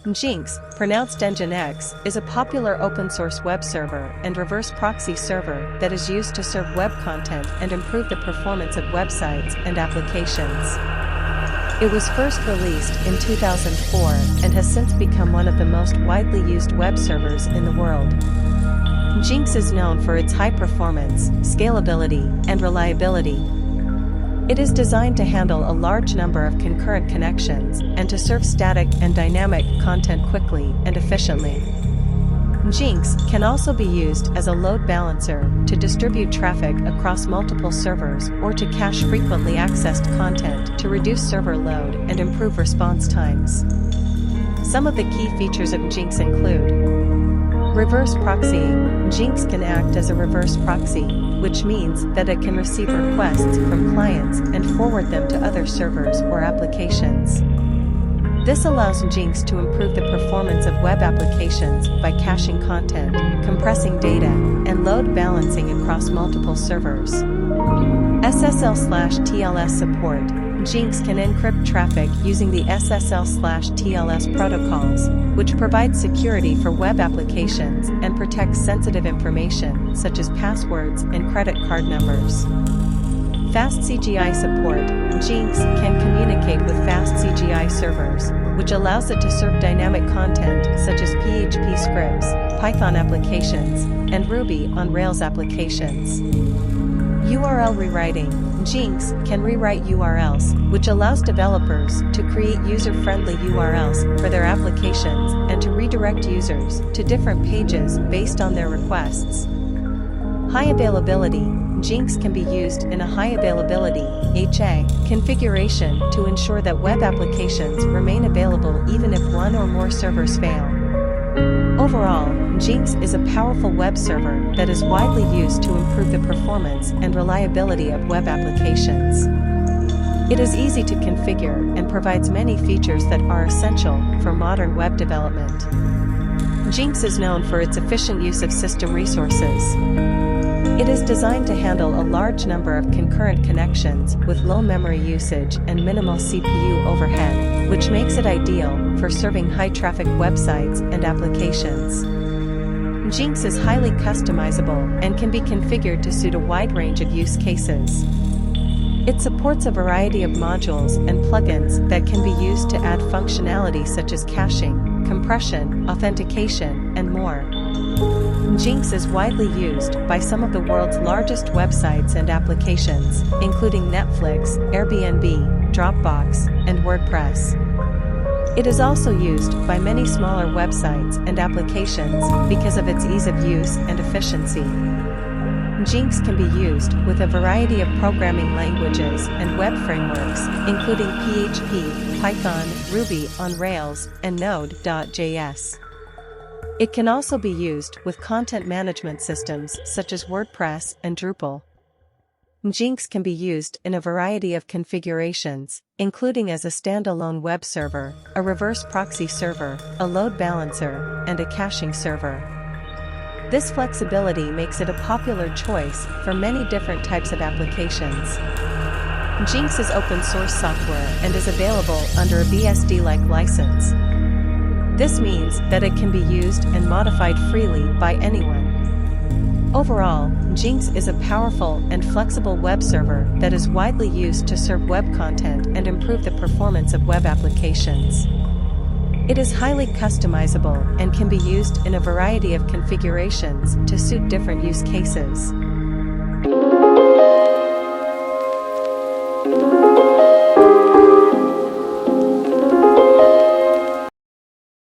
Nginx, pronounced Nginx, is a popular open-source web server and reverse proxy server that is used to serve web content and improve the performance of websites and applications. It was first released in 2004 and has since become one of the most widely used web servers in the world. Nginx is known for its high performance, scalability, and reliability. It is designed to handle a large number of concurrent connections and to serve static and dynamic content quickly and efficiently. Nginx can also be used as a load balancer to distribute traffic across multiple servers or to cache frequently accessed content to reduce server load and improve response times. Some of the key features of Nginx include reverse proxying. Nginx can act as a reverse proxy, which means that it can receive requests from clients and forward them to other servers or applications. This allows Nginx to improve the performance of web applications by caching content, compressing data, and load balancing across multiple servers. SSL/TLS support. Nginx can encrypt traffic using the SSL/TLS protocols, which provide security for web applications and protects sensitive information such as passwords and credit card numbers. Fast CGI support. Nginx can communicate with fast CGI servers, which allows it to serve dynamic content such as PHP scripts, Python applications, and Ruby on Rails applications. URL rewriting. Nginx can rewrite URLs, which allows developers to create user-friendly URLs for their applications and to redirect users to different pages based on their requests. High availability. Nginx can be used in a high availability HA configuration to ensure that web applications remain available even if one or more servers fail. Overall, Nginx is a powerful web server that is widely used to improve the performance and reliability of web applications. It is easy to configure and provides many features that are essential for modern web development. Nginx is known for its efficient use of system resources. It is designed to handle a large number of concurrent connections with low memory usage and minimal CPU overhead, which makes it ideal for serving high-traffic websites and applications. Nginx is highly customizable and can be configured to suit a wide range of use cases. It supports a variety of modules and plugins that can be used to add functionality such as caching, compression, authentication, and more. Nginx is widely used by some of the world's largest websites and applications, including Netflix, Airbnb, Dropbox, and WordPress. It is also used by many smaller websites and applications because of its ease of use and efficiency. Nginx can be used with a variety of programming languages and web frameworks, including PHP, Python, Ruby on Rails, and Node.js. It can also be used with content management systems such as WordPress and Drupal. Nginx can be used in a variety of configurations, including as a standalone web server, a reverse proxy server, a load balancer, and a caching server. This flexibility makes it a popular choice for many different types of applications. Nginx is open source software and is available under a BSD-like license. This means that it can be used and modified freely by anyone. Overall, Nginx is a powerful and flexible web server that is widely used to serve web content and improve the performance of web applications. It is highly customizable and can be used in a variety of configurations to suit different use cases.